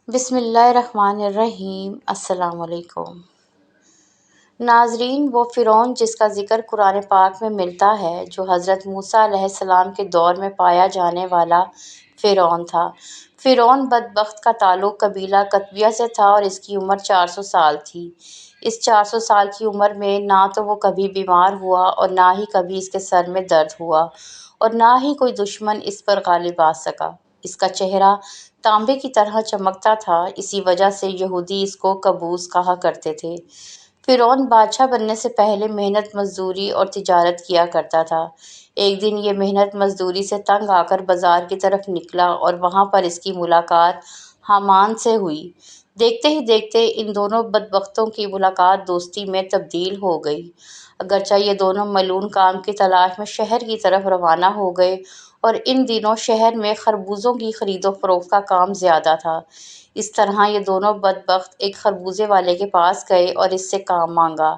بسم اللہ الرحمن الرحیم۔ السلام علیکم ناظرین، وہ فرعون جس کا ذکر قرآن پاک میں ملتا ہے، جو حضرت موسیٰ علیہ السلام کے دور میں پایا جانے والا فرعون تھا۔ فرعون بدبخت کا تعلق قبیلہ قطبیہ سے تھا اور اس کی عمر 400 سال تھی۔ اس 400 سال کی عمر میں نہ تو وہ کبھی بیمار ہوا اور نہ ہی کبھی اس کے سر میں درد ہوا اور نہ ہی کوئی دشمن اس پر غالب آ سکا۔ اس کا چہرہ تانبے کی طرح چمکتا تھا، اسی وجہ سے یہودی اس کو قبوس کہا کرتے تھے۔ فرعون بادشاہ بننے سے پہلے محنت مزدوری اور تجارت کیا کرتا تھا۔ ایک دن یہ محنت مزدوری سے تنگ آ کر بازار کی طرف نکلا اور وہاں پر اس کی ملاقات حامان سے ہوئی۔ دیکھتے ہی دیکھتے ان دونوں بدبختوں کی ملاقات دوستی میں تبدیل ہو گئی۔ اگرچہ یہ دونوں ملعون کام کی تلاش میں شہر کی طرف روانہ ہو گئے اور ان دنوں شہر میں خربوزوں کی خرید و فروخت کا کام زیادہ تھا، اس طرح یہ دونوں بدبخت ایک خربوزے والے کے پاس گئے اور اس سے کام مانگا۔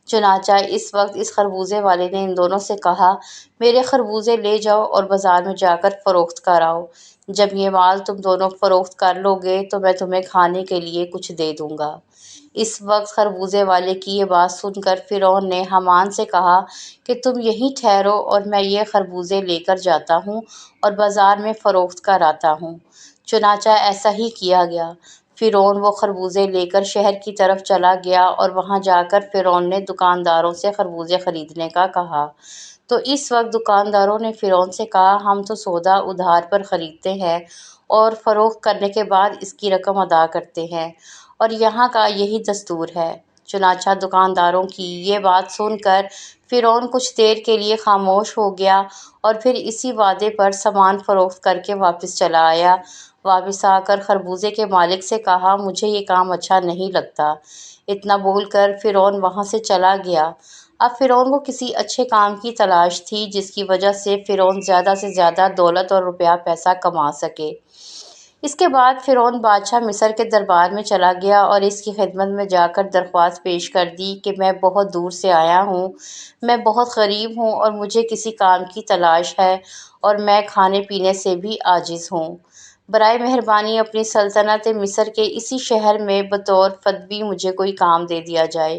چنانچہ اس وقت اس خربوزے والے نے ان دونوں سے کہا، میرے خربوزے لے جاؤ اور بازار میں جا کر فروخت کراؤ۔ جب یہ مال تم دونوں فروخت کر لو گے تو میں تمہیں کھانے کے لیے کچھ دے دوں گا۔ اس وقت خربوزے والے کی یہ بات سن کر فرعون نے حامان سے کہا کہ تم یہیں ٹھہرو اور میں یہ خربوزے لے کر جاتا ہوں اور بازار میں فروخت کراتا ہوں۔ چنانچہ ایسا ہی کیا گیا۔ فرعون وہ خربوزے لے کر شہر کی طرف چلا گیا اور وہاں جا کر فرعون نے دکانداروں سے خربوزے خریدنے کا کہا۔ تو اس وقت دکانداروں نے فرعون سے کہا، ہم تو سودا ادھار پر خریدتے ہیں اور فروخت کرنے کے بعد اس کی رقم ادا کرتے ہیں، اور یہاں کا یہی دستور ہے۔ چنانچہ دکانداروں کی یہ بات سن کر فرعون کچھ دیر کے لیے خاموش ہو گیا اور پھر اسی وعدے پر سامان فروخت کر کے واپس چلا آیا۔ واپس آ کر خربوزے کے مالک سے کہا، مجھے یہ کام اچھا نہیں لگتا۔ اتنا بول کر فرعون وہاں سے چلا گیا۔ اب فرعون کو کسی اچھے کام کی تلاش تھی جس کی وجہ سے فرعون زیادہ سے زیادہ دولت اور روپیہ پیسہ کما سکے۔ اس کے بعد فرعون بادشاہ مصر کے دربار میں چلا گیا اور اس کی خدمت میں جا کر درخواست پیش کر دی کہ میں بہت دور سے آیا ہوں، میں بہت غریب ہوں اور مجھے کسی کام کی تلاش ہے اور میں کھانے پینے سے بھی عاجز ہوں۔ برائے مہربانی اپنی سلطنت مصر کے اسی شہر میں بطور فدوی مجھے کوئی کام دے دیا جائے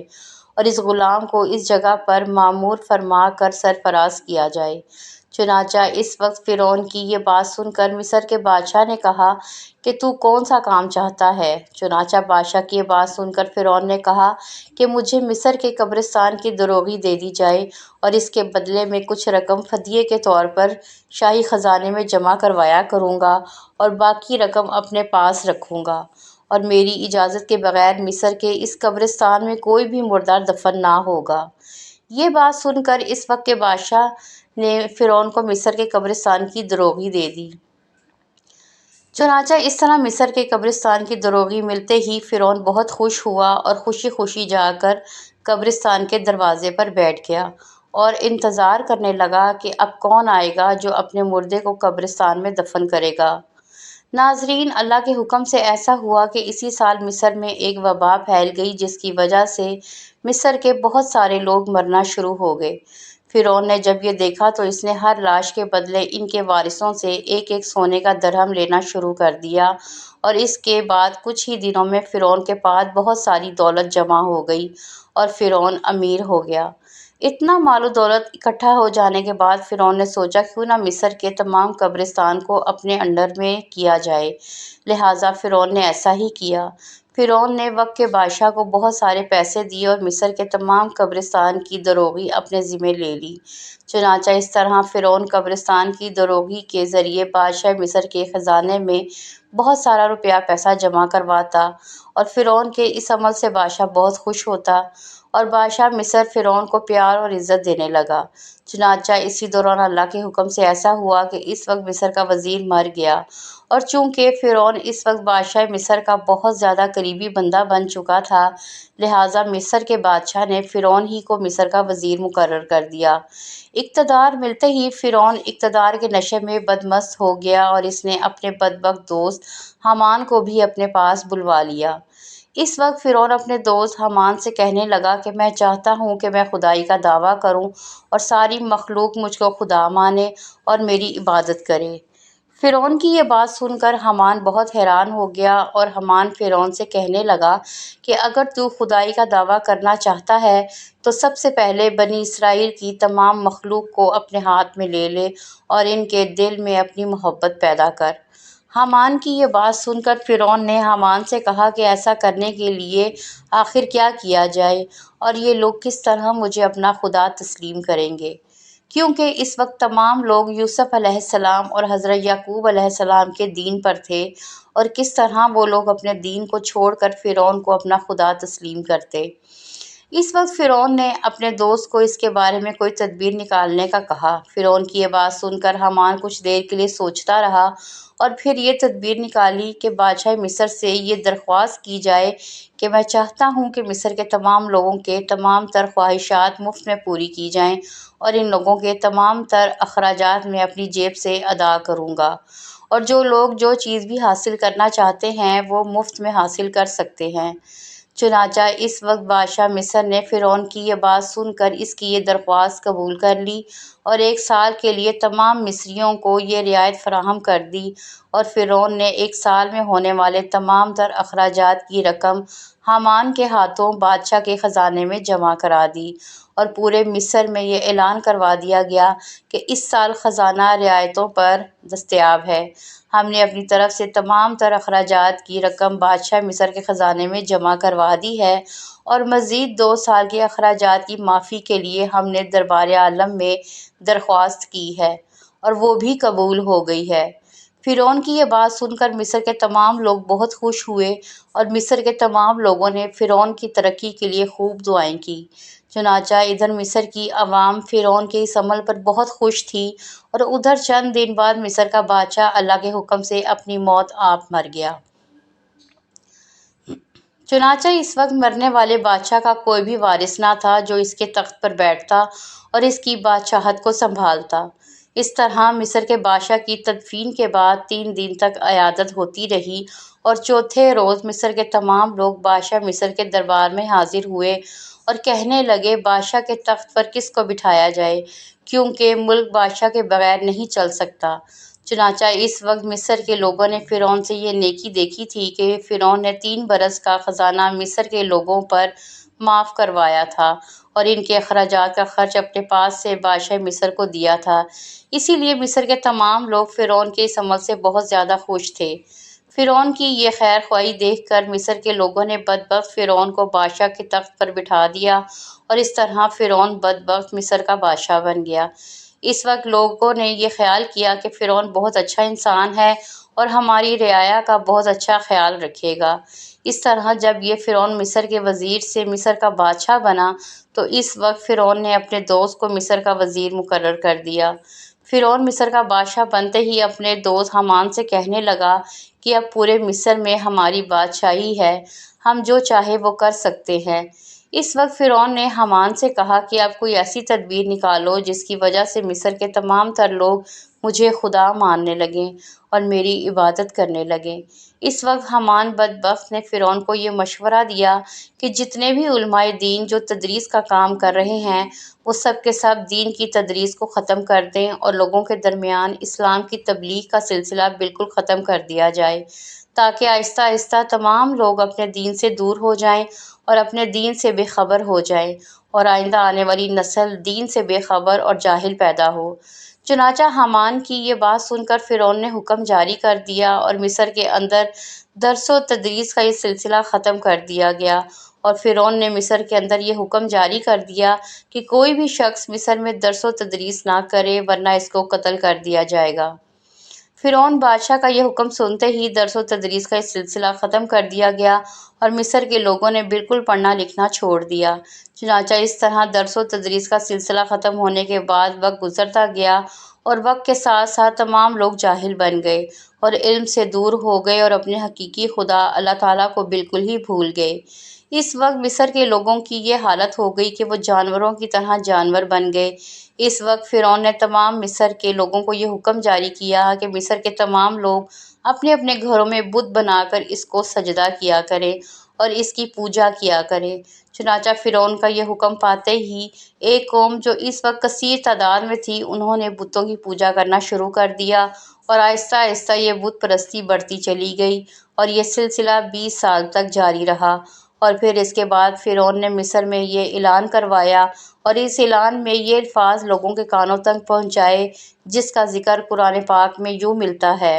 اور اس غلام کو اس جگہ پر مامور فرما کر سرفراز کیا جائے۔ چنانچہ اس وقت فرعون کی یہ بات سن کر مصر کے بادشاہ نے کہا کہ تو کون سا کام چاہتا ہے؟ چنانچہ بادشاہ کی یہ بات سن کر فرعون نے کہا کہ مجھے مصر کے قبرستان کی دروغی دے دی جائے اور اس کے بدلے میں کچھ رقم فدیے کے طور پر شاہی خزانے میں جمع کروایا کروں گا اور باقی رقم اپنے پاس رکھوں گا، اور میری اجازت کے بغیر مصر کے اس قبرستان میں کوئی بھی مردہ دفن نہ ہوگا۔ یہ بات سن کر اس وقت کے بادشاہ نے فرعون کو مصر کے قبرستان کی دروغی دے دی۔ چنانچہ اس طرح مصر کے قبرستان کی دروغی ملتے ہی فرعون بہت خوش ہوا اور خوشی خوشی جا کر قبرستان کے دروازے پر بیٹھ گیا اور انتظار کرنے لگا کہ اب کون آئے گا جو اپنے مردے کو قبرستان میں دفن کرے گا۔ ناظرین، اللہ کے حکم سے ایسا ہوا کہ اسی سال مصر میں ایک وبا پھیل گئی جس کی وجہ سے مصر کے بہت سارے لوگ مرنا شروع ہو گئے۔ فرعون نے جب یہ دیکھا تو اس نے ہر لاش کے بدلے ان کے وارثوں سے ایک ایک سونے کا درہم لینا شروع کر دیا، اور اس کے بعد کچھ ہی دنوں میں فرعون کے پاس بہت ساری دولت جمع ہو گئی اور فرعون امیر ہو گیا۔ اتنا مال و دولت اکٹھا ہو جانے کے بعد فرعون نے سوچا کیوں نہ مصر کے تمام قبرستان کو اپنے انڈر میں کیا جائے، لہٰذا فرعون نے ایسا ہی کیا۔ فرعون نے وقت کے بادشاہ کو بہت سارے پیسے دیے اور مصر کے تمام قبرستان کی دروغی اپنے ذمے لے لی۔ چنانچہ اس طرح فرعون قبرستان کی دروغی کے ذریعے بادشاہ مصر کے خزانے میں بہت سارا روپیہ پیسہ جمع کرواتا، اور فرعون کے اس عمل سے بادشاہ بہت خوش ہوتا اور بادشاہ مصر فرعون کو پیار اور عزت دینے لگا۔ چنانچہ اسی دوران اللہ کے حکم سے ایسا ہوا کہ اس وقت مصر کا وزیر مر گیا، اور چونکہ فرعون اس وقت بادشاہ مصر کا بہت زیادہ قریبی بندہ بن چکا تھا، لہٰذا مصر کے بادشاہ نے فرعون ہی کو مصر کا وزیر مقرر کر دیا۔ اقتدار ملتے ہی فرعون اقتدار کے نشے میں بدمست ہو گیا اور اس نے اپنے بدبخت دوست حامان کو بھی اپنے پاس بلوا لیا۔ اس وقت فرعون اپنے دوست حامان سے کہنے لگا کہ میں چاہتا ہوں کہ میں خدائی کا دعویٰ کروں اور ساری مخلوق مجھ کو خدا مانے اور میری عبادت کرے۔ فرعون کی یہ بات سن کر حامان بہت حیران ہو گیا، اور حامان فرعون سے کہنے لگا کہ اگر تو خدائی کا دعویٰ کرنا چاہتا ہے تو سب سے پہلے بنی اسرائیل کی تمام مخلوق کو اپنے ہاتھ میں لے لے اور ان کے دل میں اپنی محبت پیدا کر۔ حامان کی یہ بات سن کر فرعون نے حامان سے کہا کہ ایسا کرنے کے لیے آخر کیا کیا جائے، اور یہ لوگ کس طرح مجھے اپنا خدا تسلیم کریں گے؟ کیونکہ اس وقت تمام لوگ یوسف علیہ السلام اور حضرت یعقوب علیہ السلام کے دین پر تھے، اور کس طرح وہ لوگ اپنے دین کو چھوڑ کر فرعون کو اپنا خدا تسلیم کرتے۔ اس وقت فرعون نے اپنے دوست کو اس کے بارے میں کوئی تدبیر نکالنے کا کہا۔ فرعون کی یہ بات سن کر حامان کچھ دیر کے لیے سوچتا رہا، اور پھر یہ تدبیر نکالی کہ بادشاہ مصر سے یہ درخواست کی جائے کہ میں چاہتا ہوں کہ مصر کے تمام لوگوں کے تمام تر خواہشات مفت میں پوری کی جائیں، اور ان لوگوں کے تمام تر اخراجات میں اپنی جیب سے ادا کروں گا، اور جو لوگ جو چیز بھی حاصل کرنا چاہتے ہیں وہ مفت میں حاصل کر سکتے ہیں۔ چنانچہ اس وقت بادشاہ مصر نے فرعون کی یہ بات سن کر اس کی یہ درخواست قبول کر لی، اور 1 سال کے لیے تمام مصریوں کو یہ رعایت فراہم کر دی، اور فرعون نے 1 سال میں ہونے والے تمام تر اخراجات کی رقم حامان کے ہاتھوں بادشاہ کے خزانے میں جمع کرا دی، اور پورے مصر میں یہ اعلان کروا دیا گیا کہ اس سال خزانہ رعایتوں پر دستیاب ہے۔ ہم نے اپنی طرف سے تمام تر اخراجات کی رقم بادشاہ مصر کے خزانے میں جمع کروا دی ہے، اور مزید 2 سال کے اخراجات کی معافی کے لیے ہم نے دربار عالم میں درخواست کی ہے، اور وہ بھی قبول ہو گئی ہے۔ فرعون کی یہ بات سن کر مصر کے تمام لوگ بہت خوش ہوئے، اور مصر کے تمام لوگوں نے فرعون کی ترقی کے لیے خوب دعائیں کی۔ چنانچہ ادھر مصر کی عوام فرعون کے اس عمل پر بہت خوش تھی، اور ادھر چند دن بعد مصر کا بادشاہ اللہ کے حکم سے اپنی موت آپ مر گیا۔ چنانچہ اس وقت مرنے والے بادشاہ کا کوئی بھی وارث نہ تھا جو اس کے تخت پر بیٹھتا اور اس کی بادشاہت کو سنبھالتا۔ اس طرح مصر کے بادشاہ کی تدفین کے بعد 3 دن تک عیادت ہوتی رہی، اور چوتھے روز مصر کے تمام لوگ بادشاہ مصر کے دربار میں حاضر ہوئے اور کہنے لگے بادشاہ کے تخت پر کس کو بٹھایا جائے، کیونکہ ملک بادشاہ کے بغیر نہیں چل سکتا۔ چنانچہ اس وقت مصر کے لوگوں نے فرعون سے یہ نیکی دیکھی تھی کہ فرعون نے 3 برس کا خزانہ مصر کے لوگوں پر معاف کروایا تھا، اور ان کے اخراجات کا خرچ اپنے پاس سے بادشاہ مصر کو دیا تھا۔ اسی لیے مصر کے تمام لوگ فرعون کے اس عمل سے بہت زیادہ خوش تھے۔ فرعون کی یہ خیر خواہی دیکھ کر مصر کے لوگوں نے بدبخت فرعون کو بادشاہ کے تخت پر بٹھا دیا، اور اس طرح فرعون بدبخت مصر کا بادشاہ بن گیا۔ اس وقت لوگوں نے یہ خیال کیا کہ فرعون بہت اچھا انسان ہے اور ہماری رعایا کا بہت اچھا خیال رکھے گا۔ اس طرح جب یہ فرعون مصر کے وزیر سے مصر کا بادشاہ بنا تو اس وقت فرعون نے اپنے دوست کو مصر کا وزیر مقرر کر دیا۔ فرعون مصر کا بادشاہ بنتے ہی اپنے دوست حامان سے کہنے لگا کہ اب پورے مصر میں ہماری بادشاہی ہے، ہم جو چاہے وہ کر سکتے ہیں۔ اس وقت فرعون نے حامان سے کہا کہ اب کوئی ایسی تدبیر نکالو جس کی وجہ سے مصر کے تمام تر لوگ مجھے خدا ماننے لگیں اور میری عبادت کرنے لگیں۔ اس وقت حامان بدبخت نے فرعون کو یہ مشورہ دیا کہ جتنے بھی علماء دین جو تدریس کا کام کر رہے ہیں وہ سب کے سب دین کی تدریس کو ختم کر دیں، اور لوگوں کے درمیان اسلام کی تبلیغ کا سلسلہ بالکل ختم کر دیا جائے، تاکہ آہستہ آہستہ تمام لوگ اپنے دین سے دور ہو جائیں اور اپنے دین سے بے خبر ہو جائیں، اور آئندہ آنے والی نسل دین سے بے خبر اور جاہل پیدا ہو۔ چنانچہ حامان کی یہ بات سن کر فرعون نے حکم جاری کر دیا، اور مصر کے اندر درس و تدریس کا یہ سلسلہ ختم کر دیا گیا، اور فرعون نے مصر کے اندر یہ حکم جاری کر دیا کہ کوئی بھی شخص مصر میں درس و تدریس نہ کرے ورنہ اس کو قتل کر دیا جائے گا۔ فرعون بادشاہ کا یہ حکم سنتے ہی درس و تدریس کا یہ سلسلہ ختم کر دیا گیا، اور مصر کے لوگوں نے بالکل پڑھنا لکھنا چھوڑ دیا۔ چنانچہ اس طرح درس و تدریس کا سلسلہ ختم ہونے کے بعد وقت گزرتا گیا، اور وقت کے ساتھ ساتھ تمام لوگ جاہل بن گئے اور علم سے دور ہو گئے، اور اپنے حقیقی خدا اللہ تعالیٰ کو بالکل ہی بھول گئے۔ اس وقت مصر کے لوگوں کی یہ حالت ہو گئی کہ وہ جانوروں کی طرح جانور بن گئے۔ اس وقت فرعون نے تمام مصر کے لوگوں کو یہ حکم جاری کیا کہ مصر کے تمام لوگ اپنے اپنے گھروں میں بت بنا کر اس کو سجدہ کیا کریں اور اس کی پوجا کیا کریں۔ چنانچہ فرعون کا یہ حکم پاتے ہی ایک قوم جو اس وقت کثیر تعداد میں تھی، انہوں نے بتوں کی پوجا کرنا شروع کر دیا اور آہستہ آہستہ یہ بت پرستی بڑھتی چلی گئی اور یہ سلسلہ 20 سال تک جاری رہا۔ اور پھر اس کے بعد فرعون نے مصر میں یہ اعلان کروایا اور اس اعلان میں یہ الفاظ لوگوں کے کانوں تک پہنچائے، جس کا ذکر قرآن پاک میں یوں ملتا ہے: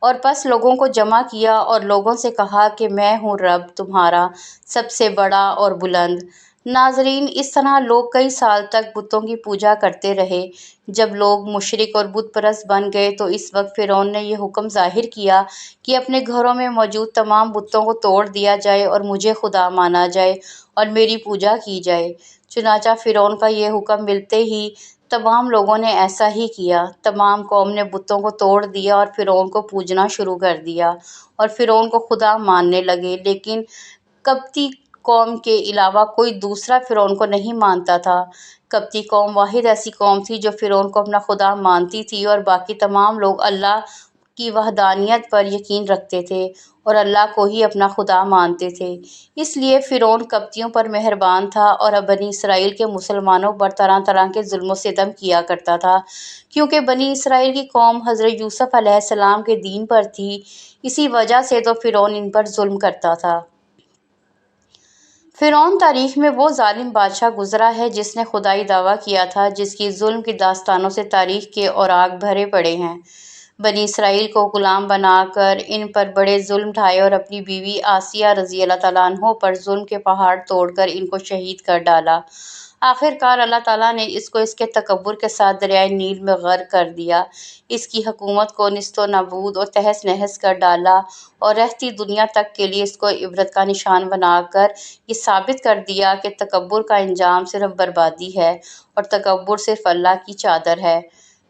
اور پس لوگوں کو جمع کیا اور لوگوں سے کہا کہ میں ہوں رب تمہارا سب سے بڑا اور بلند۔ ناظرین، اس طرح لوگ کئی سال تک بتوں کی پوجا کرتے رہے۔ جب لوگ مشرک اور بت پرست بن گئے تو اس وقت فرعون نے یہ حکم ظاہر کیا کہ اپنے گھروں میں موجود تمام بتوں کو توڑ دیا جائے اور مجھے خدا مانا جائے اور میری پوجا کی جائے۔ چنانچہ فرعون کا یہ حکم ملتے ہی تمام لوگوں نے ایسا ہی کیا۔ تمام قوم نے بتوں کو توڑ دیا اور فرعون کو پوجنا شروع کر دیا اور فرعون کو خدا ماننے لگے، لیکن قبطی قوم کے علاوہ کوئی دوسرا فرعون کو نہیں مانتا تھا۔ قبطی قوم واحد ایسی قوم تھی جو فرعون کو اپنا خدا مانتی تھی اور باقی تمام لوگ اللہ کی وحدانیت پر یقین رکھتے تھے اور اللہ کو ہی اپنا خدا مانتے تھے۔ اس لیے فرعون قبطیوں پر مہربان تھا اور بنی اسرائیل کے مسلمانوں پر طرح طرح کے ظلم و ستم کیا کرتا تھا، کیونکہ بنی اسرائیل کی قوم حضرت یوسف علیہ السلام کے دین پر تھی۔ اسی وجہ سے تو فرعون ان پر ظلم کرتا تھا۔ فرعون تاریخ میں وہ ظالم بادشاہ گزرا ہے جس نے خدائی دعویٰ کیا تھا، جس کی ظلم کی داستانوں سے تاریخ کے اوراق بھرے پڑے ہیں۔ بنی اسرائیل کو غلام بنا کر ان پر بڑے ظلم ڈھائے اور اپنی بیوی آسیہ رضی اللہ تعالیٰ عنہ پر ظلم کے پہاڑ توڑ کر ان کو شہید کر ڈالا۔ آخر کار اللہ تعالیٰ نے اس کو اس کے تکبر کے ساتھ دریائے نیل میں غرق کر دیا، اس کی حکومت کو نیست و نابود اور تہس نہس کر ڈالا اور رہتی دنیا تک کے لیے اس کو عبرت کا نشان بنا کر یہ ثابت کر دیا کہ تکبر کا انجام صرف بربادی ہے اور تکبر صرف اللہ کی چادر ہے۔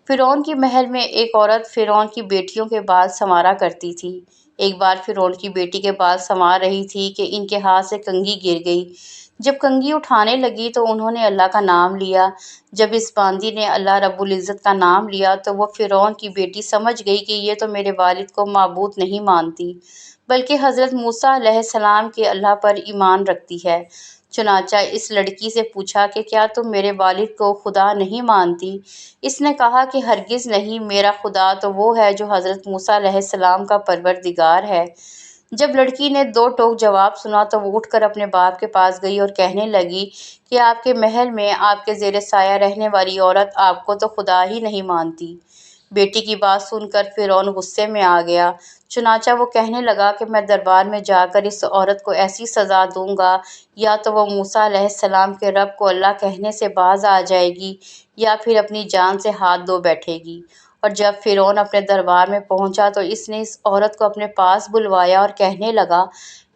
فرعون کی محل میں ایک عورت فرعون کی بیٹیوں کے بال سنوارا کرتی تھی۔ ایک بار فرعون کی بیٹی کے بال سنوار رہی تھی کہ ان کے ہاتھ سے کنگھی گر گئی۔ جب کنگھی اٹھانے لگی تو انہوں نے اللہ کا نام لیا۔ جب اس باندی نے اللہ رب العزت کا نام لیا تو وہ فرعون کی بیٹی سمجھ گئی کہ یہ تو میرے والد کو معبود نہیں مانتی، بلکہ حضرت موسیٰ علیہ السلام کے اللہ پر ایمان رکھتی ہے۔ چنانچہ اس لڑکی سے پوچھا کہ کیا تم میرے والد کو خدا نہیں مانتی؟ اس نے کہا کہ ہرگز نہیں، میرا خدا تو وہ ہے جو حضرت موسیٰ علیہ السلام کا پروردگار ہے۔ جب لڑکی نے 2 ٹوک جواب سنا تو وہ اٹھ کر اپنے باپ کے پاس گئی اور کہنے لگی کہ آپ کے محل میں آپ کے زیر سایہ رہنے والی عورت آپ کو تو خدا ہی نہیں مانتی۔ بیٹی کی بات سن کر فرعون غصے میں آ گیا۔ چنانچہ وہ کہنے لگا کہ میں دربار میں جا کر اس عورت کو ایسی سزا دوں گا، یا تو وہ موسیٰ علیہ السلام کے رب کو اللہ کہنے سے باز آ جائے گی یا پھر اپنی جان سے ہاتھ دھو بیٹھے گی۔ اور جب فرعون اپنے دربار میں پہنچا تو اس نے اس عورت کو اپنے پاس بلوایا اور کہنے لگا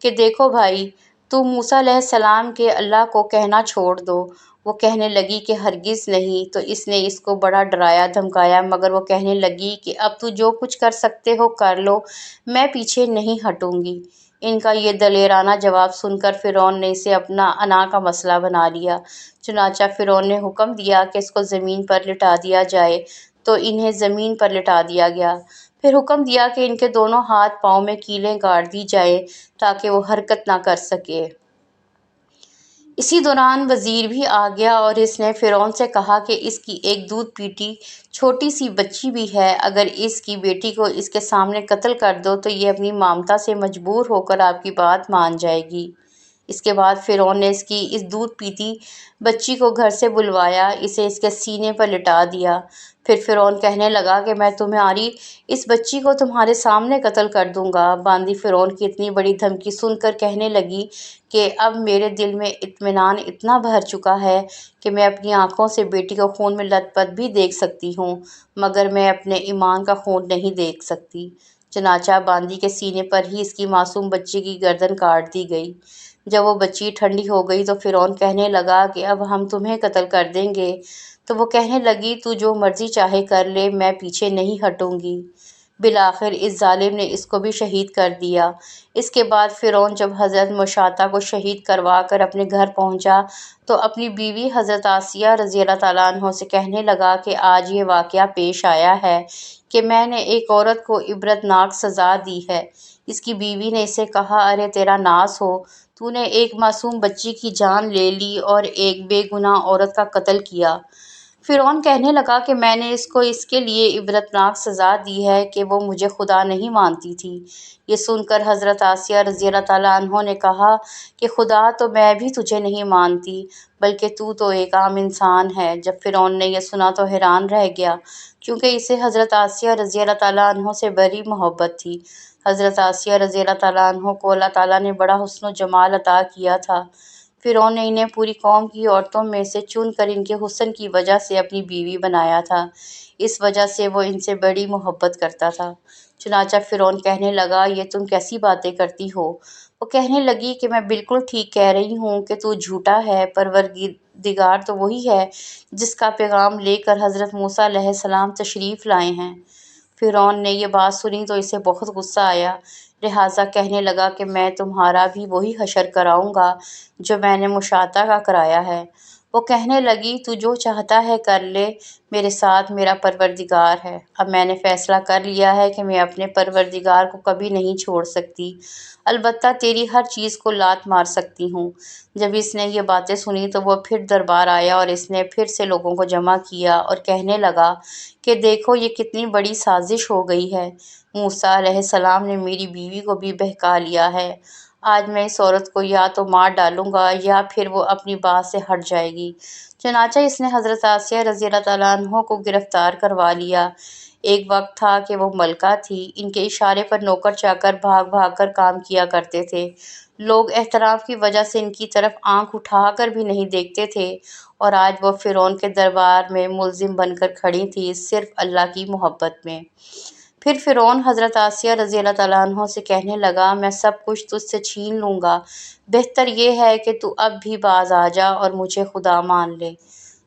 کہ دیکھو بھائی، تم موسیٰ علیہ السلام کے اللہ کو کہنا چھوڑ دو۔ وہ کہنے لگی کہ ہرگز نہیں۔ تو اس نے اس کو بڑا ڈرایا دھمکایا، مگر وہ کہنے لگی کہ اب تو جو کچھ کر سکتے ہو کر لو، میں پیچھے نہیں ہٹوں گی۔ ان کا یہ دلیرانہ جواب سن کر فرعون نے اسے اپنا انا کا مسئلہ بنا لیا۔ چنانچہ فرعون نے حکم دیا کہ اس کو زمین پر لٹا دیا جائے، تو انہیں زمین پر لٹا دیا گیا۔ پھر حکم دیا کہ ان کے دونوں ہاتھ پاؤں میں کیلیں گاڑ دی جائیں تاکہ وہ حرکت نہ کر سکے۔ اسی دوران وزیر بھی آ گیا اور اس نے فرعون سے کہا کہ اس کی ایک دودھ پیتی چھوٹی سی بچی بھی ہے، اگر اس کی بیٹی کو اس کے سامنے قتل کر دو تو یہ اپنی مامتا سے مجبور ہو کر آپ کی بات مان جائے گی۔ اس کے بعد فرعون نے اس کی اس دودھ پیتی بچی کو گھر سے بلوایا، اسے اس کے سینے پر لٹا دیا۔ پھر فرعون کہنے لگا کہ میں تمہاری اس بچی کو تمہارے سامنے قتل کر دوں گا۔ باندی فرعون کی اتنی بڑی دھمکی سن کر کہنے لگی کہ اب میرے دل میں اطمینان اتنا بھر چکا ہے کہ میں اپنی آنکھوں سے بیٹی کو خون میں لت پت بھی دیکھ سکتی ہوں، مگر میں اپنے ایمان کا خون نہیں دیکھ سکتی۔ چنانچہ باندی کے سینے پر ہی اس کی معصوم بچی کی گردن کاٹ دی گئی۔ جب وہ بچی ٹھنڈی ہو گئی تو فرعون کہنے لگا کہ اب ہم تمہیں قتل کر دیں گے۔ تو وہ کہنے لگی تو جو مرضی چاہے کر لے، میں پیچھے نہیں ہٹوں گی۔ بالآخر اس ظالم نے اس کو بھی شہید کر دیا۔ اس کے بعد فرعون جب حضرت مشاطہ کو شہید کروا کر اپنے گھر پہنچا تو اپنی بیوی حضرت آسیہ رضی اللہ تعالیٰ عنہ سے کہنے لگا کہ آج یہ واقعہ پیش آیا ہے کہ میں نے ایک عورت کو عبرتناک سزا دی ہے۔ اس کی بیوی نے اسے کہا، ارے تیرا ناس ہو، تو نے ایک معصوم بچی کی جان لے لی اور ایک بے گناہ عورت کا قتل کیا۔ فرعون کہنے لگا کہ میں نے اس کو اس کے لیے عبرتناک سزا دی ہے کہ وہ مجھے خدا نہیں مانتی تھی۔ یہ سن کر حضرت آسیہ رضی اللہ تعالیٰ عنہ نے کہا کہ خدا تو میں بھی تجھے نہیں مانتی، بلکہ تو ایک عام انسان ہے۔ جب فرعون نے یہ سنا تو حیران رہ گیا، کیونکہ اسے حضرت آسیہ رضی اللہ تعالیٰ عنہ سے بڑی محبت تھی۔ حضرت آسیہ رضی اللہ تعالیٰ عنہ کو اللہ تعالیٰ نے بڑا حسن و جمال عطا کیا تھا۔ فرعون نے انہیں پوری قوم کی عورتوں میں سے چن کر ان کے حسن کی وجہ سے اپنی بیوی بنایا تھا، اس وجہ سے وہ ان سے بڑی محبت کرتا تھا۔ چنانچہ فرعون کہنے لگا، یہ تم کیسی باتیں کرتی ہو؟ وہ کہنے لگی کہ میں بالکل ٹھیک کہہ رہی ہوں کہ تو جھوٹا ہے، پروردگار تو وہی ہے جس کا پیغام لے کر حضرت موسیٰ علیہ السلام تشریف لائے ہیں۔ فرعون نے یہ بات سنی تو اسے بہت غصہ آیا، لہٰذا کہنے لگا کہ میں تمہارا بھی وہی حشر کراؤں گا جو میں نے مشاطہ کا کرایا ہے۔ وہ کہنے لگی، تو جو چاہتا ہے کر لے، میرے ساتھ میرا پروردگار ہے۔ اب میں نے فیصلہ کر لیا ہے کہ میں اپنے پروردگار کو کبھی نہیں چھوڑ سکتی، البتہ تیری ہر چیز کو لات مار سکتی ہوں۔ جب اس نے یہ باتیں سنی تو وہ پھر دربار آیا اور اس نے پھر سے لوگوں کو جمع کیا اور کہنے لگا کہ دیکھو یہ کتنی بڑی سازش ہو گئی ہے، موسیٰ علیہ السلام نے میری بیوی کو بھی بہکا لیا ہے۔ آج میں اس عورت کو یا تو مار ڈالوں گا یا پھر وہ اپنی بات سے ہٹ جائے گی۔ چنانچہ اس نے حضرت آسیہ رضی اللہ تعالیٰ عنہ کو گرفتار کروا لیا۔ ایک وقت تھا کہ وہ ملکہ تھی، ان کے اشارے پر نوکر چاکر بھاگ بھاگ کر کام کیا کرتے تھے۔ لوگ احترام کی وجہ سے ان کی طرف آنکھ اٹھا کر بھی نہیں دیکھتے تھے، اور آج وہ فرعون کے دربار میں ملزم بن کر کھڑی تھی، صرف اللہ کی محبت میں۔ پھر فرعون حضرت آسیہ رضی اللہ تعالیٰ عنہ سے کہنے لگا، میں سب کچھ تجھ سے چھین لوں گا، بہتر یہ ہے کہ تو اب بھی باز آ جا اور مجھے خدا مان لے۔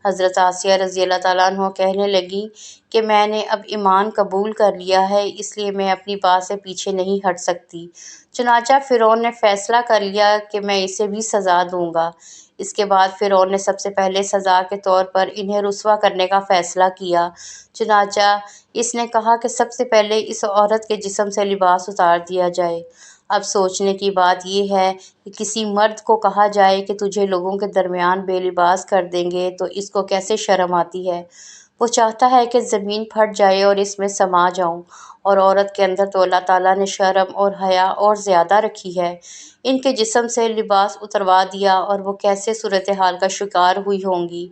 حضرت آسیہ رضی اللہ تعالیٰ عنہ کہنے لگی کہ میں نے اب ایمان قبول کر لیا ہے، اس لیے میں اپنی بات سے پیچھے نہیں ہٹ سکتی۔ چنانچہ فرعون نے فیصلہ کر لیا کہ میں اسے بھی سزا دوں گا۔ اس کے بعد فرعون نے سب سے پہلے سزا کے طور پر انہیں رسوا کرنے کا فیصلہ کیا۔ چنانچہ اس نے کہا کہ سب سے پہلے اس عورت کے جسم سے لباس اتار دیا جائے۔ اب سوچنے کی بات یہ ہے کہ کسی مرد کو کہا جائے کہ تجھے لوگوں کے درمیان بے لباس کر دیں گے تو اس کو کیسے شرم آتی ہے۔ وہ چاہتا ہے کہ زمین پھٹ جائے اور اس میں سما جاؤں، اور عورت کے اندر تو اللہ تعالیٰ نے شرم اور حیا اور زیادہ رکھی ہے۔ ان کے جسم سے لباس اتروا دیا اور وہ کیسے صورتحال کا شکار ہوئی ہوں گی۔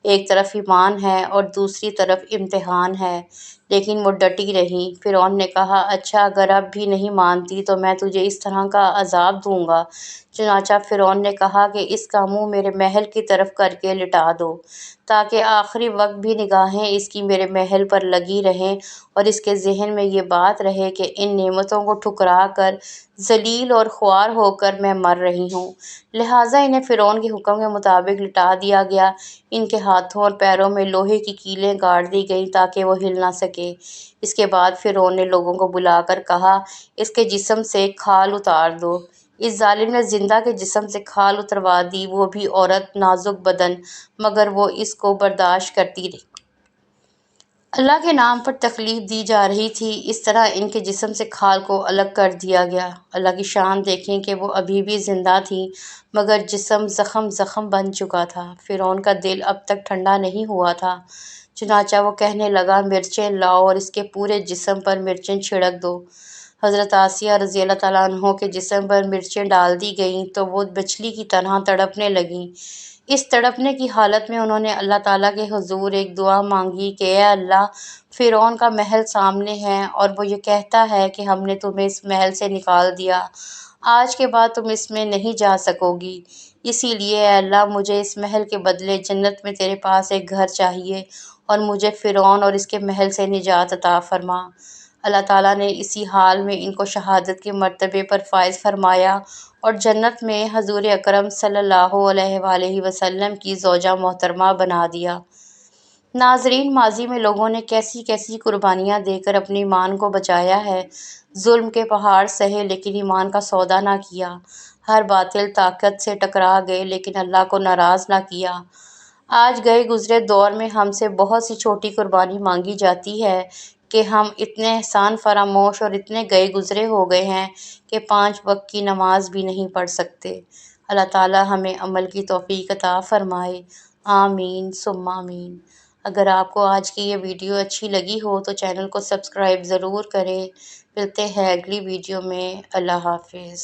ایک طرف ایمان ہے اور دوسری طرف امتحان ہے، لیکن وہ ڈٹی رہیں۔ فرعون نے کہا، اچھا اگر اب بھی نہیں مانتی تو میں تجھے اس طرح کا عذاب دوں گا۔ چنانچہ فرعون نے کہا کہ اس کا منہ میرے محل کی طرف کر کے لٹا دو، تاکہ آخری وقت بھی نگاہیں اس کی میرے محل پر لگی رہیں اور اس کے ذہن میں یہ بات رہے کہ ان نعمتوں کو ٹھکرا کر ذلیل اور خوار ہو کر میں مر رہی ہوں۔ لہٰذا انہیں فرعون کے حکم کے مطابق لٹا دیا گیا۔ ان کے ہاتھوں اور پیروں میں لوہے کی کیلیں گاڑ دی گئیں تاکہ وہ ہل نہ سکے۔ اس کے بعد فرعون نے لوگوں کو بلا کر کہا، اس کے جسم سے کھال اتار دو۔ اس ظالم نے زندہ کے جسم سے کھال اتروا دی، وہ بھی عورت، نازک بدن، مگر وہ اس کو برداشت کرتی رہی۔ اللہ کے نام پر تکلیف دی جا رہی تھی، اس طرح ان کے جسم سے کھال کو الگ کر دیا گیا۔ اللہ کی شان دیکھیں کہ وہ ابھی بھی زندہ تھیں، مگر جسم زخم بن چکا تھا۔ فرعون کا دل اب تک ٹھنڈا نہیں ہوا تھا، چنانچہ وہ کہنے لگا، مرچیں لاؤ اور اس کے پورے جسم پر مرچیں چھڑک دو۔ حضرت آسیہ رضی اللہ تعالیٰ عنہ کے جسم پر مرچیں ڈال دی گئیں تو وہ مچھلی کی طرح تڑپنے لگیں۔ اس تڑپنے کی حالت میں انہوں نے اللہ تعالیٰ کے حضور ایک دعا مانگی کہ اے اللہ، فرعون کا محل سامنے ہے اور وہ یہ کہتا ہے کہ ہم نے تمہیں اس محل سے نکال دیا، آج کے بعد تم اس میں نہیں جا سکو گی، اسی لیے اے اللہ مجھے اس محل کے بدلے جنت میں تیرے پاس ایک گھر چاہیے اور مجھے فرعون اور اس کے محل سے نجات عطا فرما۔ اللہ تعالیٰ نے اسی حال میں ان کو شہادت کے مرتبے پر فائز فرمایا اور جنت میں حضور اکرم صلی اللہ علیہ وآلہ وسلم کی زوجہ محترمہ بنا دیا۔ ناظرین، ماضی میں لوگوں نے کیسی کیسی قربانیاں دے کر اپنے ایمان کو بچایا ہے۔ ظلم کے پہاڑ سہے لیکن ایمان کا سودا نہ کیا۔ ہر باطل طاقت سے ٹکرا گئے لیکن اللہ کو ناراض نہ کیا۔ آج گئے گزرے دور میں ہم سے بہت سی چھوٹی قربانی مانگی جاتی ہے کہ ہم اتنے احسان فراموش اور اتنے گئے گزرے ہو گئے ہیں کہ 5 وقت کی نماز بھی نہیں پڑھ سکتے۔ اللہ تعالیٰ ہمیں عمل کی توفیق عطا فرمائے۔ آمین ثم آمین۔ اگر آپ کو آج کی یہ ویڈیو اچھی لگی ہو تو چینل کو سبسکرائب ضرور کریں۔ ملتے ہیں اگلی ویڈیو میں۔ اللہ حافظ۔